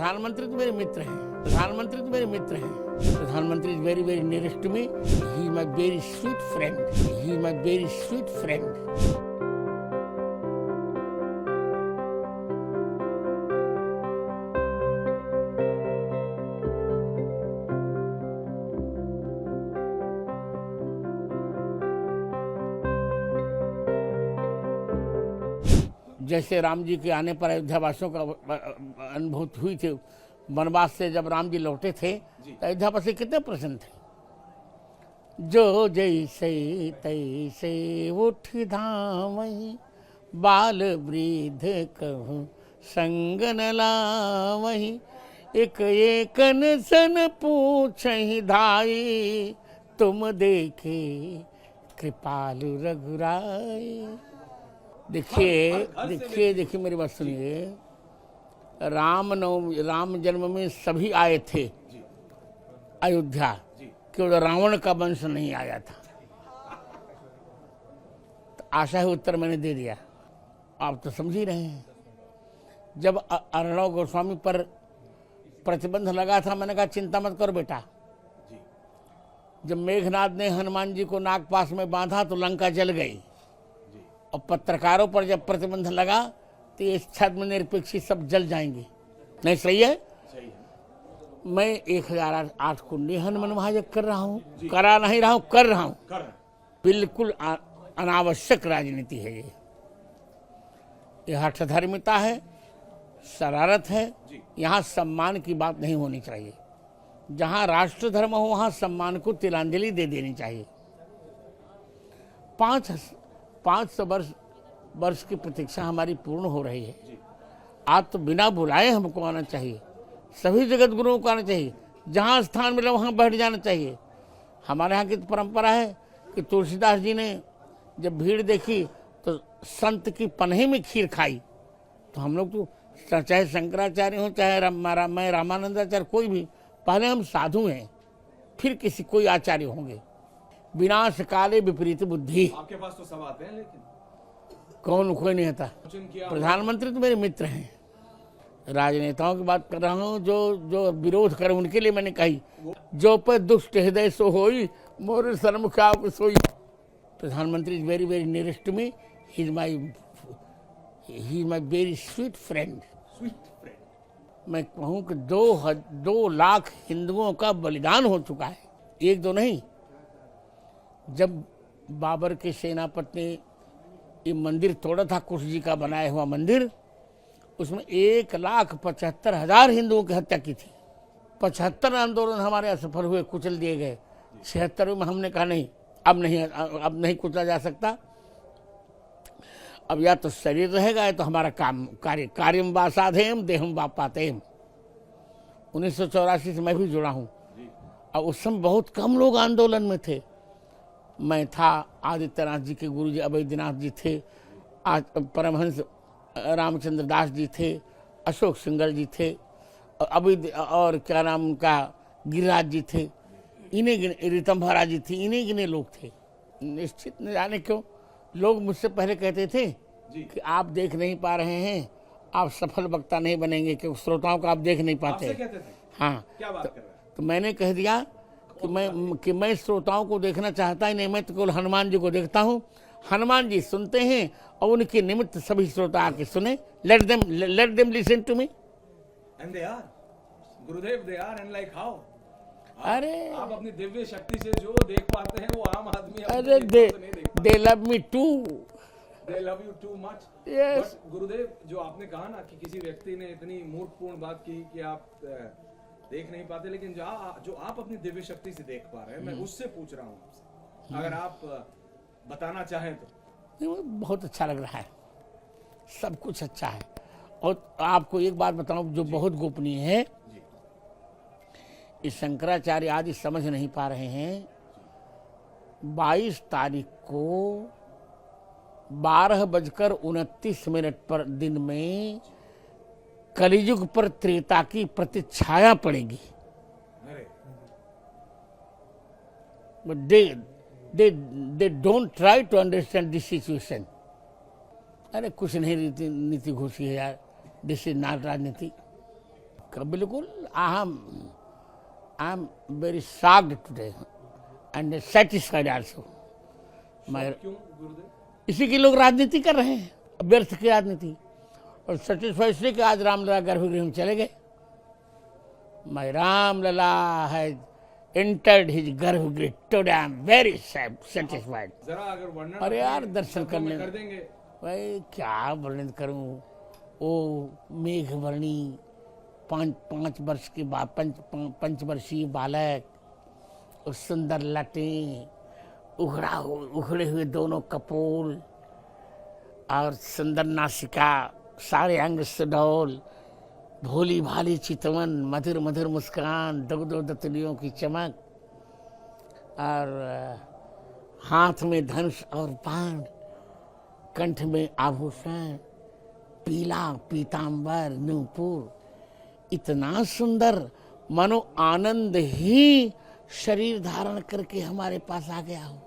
प्रधानमंत्री तो मेरे मित्र हैं। प्रधानमंत्री तो मेरे मित्र हैं। प्रधानमंत्री is very very nearest to me. He is my very sweet friend. He is my very sweet friend. जैसे राम जी के आने पर अयोध्यावासियों का अनुभूति हुई थी, वनवास से जब राम जी लौटे थे तो अयोध्यावासी कितने प्रसन्न थे। जो जैसे तैसे उठ धामहि, बाल वृद्ध कहूँ संग न लावहि। एक एकन सन पूछहि धाई, तुम देखे कृपालु रघुराई। देखिए मेरी बात सुनिए। राम जन्म में सभी आए थे अयोध्या, केवल रावण का वंश नहीं आया था। तो आशा है उत्तर मैंने दे दिया, आप तो समझ ही रहे हैं। जब अर्णव गोस्वामी पर प्रतिबंध लगा था, मैंने कहा चिंता मत करो बेटा। जब मेघनाद ने हनुमान जी को नागपास में बांधा तो लंका जल गई, और पत्रकारों पर जब प्रतिबंध लगा तो ये छद्म निरपेक्षी सब जल जाएंगे। नहीं सही है? मैं 1008 कुंडी हनुमान महायज्ञ कर रहा हूँ, करा नहीं रहा हूँ, कर रहा हूँ। बिल्कुल अनावश्यक राजनीति है ये हठधर्मिता है, शरारत है। यहाँ सम्मान की बात नहीं होनी चाहिए। जहाँ राष्ट्र धर्म हो वहाँ सम्मान को तिलांजलि दे देनी चाहिए। 500 वर्ष की प्रतीक्षा हमारी पूर्ण हो रही है। आज तो बिना बुलाए हमको आना चाहिए। सभी जगत गुरुओं को आना चाहिए। जहाँ स्थान मिला वहाँ बैठ जाना चाहिए। हमारे यहाँ की तो परंपरा है कि तुलसीदास जी ने जब भीड़ देखी तो संत की पन्हे में खीर खाई। तो हम लोग तो चाहे शंकराचार्य हो, चाहे मैं रामानंदाचार्य, कोई भी, पहले हम साधु हैं, फिर किसी कोई आचार्य होंगे। विनाश काले विपरीत बुद्धि। आपके पास तो सब आते हैं, लेकिन कोई नहीं आता। प्रधानमंत्री तो मेरे मित्र हैं। राजनेताओं की बात कर रहा हूँ जो विरोध करे, उनके लिए मैंने कही, जो पर दुष्ट हृदय सो होई, मोर सन्मुख आप सोई। प्रधानमंत्री is very very nearest to me. He is my very sweet friend. मैं कहूँ कि 2 लाख हिंदुओं का बलिदान हो चुका है, एक दो नहीं। जब बाबर के सेनापति ने ये मंदिर तोड़ा था, कुश जी का बनाया हुआ मंदिर, उसमें 1,75,000 हिंदुओं की हत्या की थी। 75 आंदोलन हमारे असफल हुए, कुचल दिए गए। 76 में हमने कहा नहीं, अब नहीं कुचला जा सकता। अब या तो शरीर रहेगा या तो हमारा कार्यम वा साधेम देहम वा पातेम। 1984 से मैं भी जुड़ा हूँ। और उस समय बहुत कम लोग आंदोलन में थे। मैं था, आदित्यनाथ जी के गुरु जी अवैधनाथ जी थे, आज परमहंस रामचंद्र दास जी थे, अशोक सिंगल जी थे, और क्या नाम उनका, गिरिराज जी थे, इन्हें ऋतंभरा जी थी, इन्हें गिने लोग थे। निश्चित न जाने क्यों लोग मुझसे पहले कहते थे कि आप देख नहीं पा रहे हैं, आप सफल वक्ता नहीं बनेंगे, क्योंकि श्रोताओं को आप देख नहीं पाते। हाँ, क्या बात कर रहे हैं? तो मैंने कह दिया कि मैं श्रोताओं को देखना चाहता ही नहीं, मैं तो केवल हनुमान जी को देखता हूँ। हनुमान जी सुनते हैं और उनके निमित्त सभी श्रोता आके सुने। Let them listen to me. And they are Gurudev, they are, and like how? अरे आप अपनी दिव्य शक्ति से जो देख पाते हैं वो आम आदमी अरे they love me too, they love you too much. Yes. Gurudev, जो आपने कहा ना कि किसी व्यक्ति ने इतनी मूर्खपूर्ण बात की कि आप देख नहीं पाते, लेकिन जो आप अपनी दिव्य शक्ति से देख पा रहे हैं, मैं उससे पूछ रहा हूँ आपसे, अगर आप बताना चाहें तो। बहुत अच्छा लग रहा है, सब कुछ अच्छा है। और आपको एक बात बताऊं जो बहुत गोपनीय है, इस शंकराचार्य आदि समझ नहीं पा रहे हैं। 22 तारीख को 12:29 पर दिन में कलियुग पर त्रेता की प्रतिछाया पड़ेगी। they don't try to understand this situation. अरे कुछ नहीं नीति घुसी है यार, दिस इज नॉट राजनीति। बिल्कुल I am very shocked today and satisfied also. मैं क्यों गुरुदेव? इसी के लोग राजनीति कर रहे हैं, व्यर्थ की राजनीति, और सेटिस्फाइड इसलिए कि आज रामलला गर्भगृह में चले गए। My Ramlala has entered his गर्भगृह today. I am very satisfied. जरा अगर वर्णन अरे यार अपने दर्शन शब्दों में करने कर देंगे। भाई क्या वर्णन करूं। ओ मेघवर्णी पाँच वर्ष के बाद पंचवर्षीय बालक, उस सुंदर लटें, उखड़े हुए दोनों कपोल और सुंदर नासिका, सारे अंग सुडौल, भोली भाली चितवन, मधुर मधुर मुस्कान, दो दतलियों की चमक, और हाथ में धनुष और बाण, कंठ में आभूषण, पीला पीतांबर नूपुर, इतना सुंदर मनो आनंद ही शरीर धारण करके हमारे पास आ गया हो।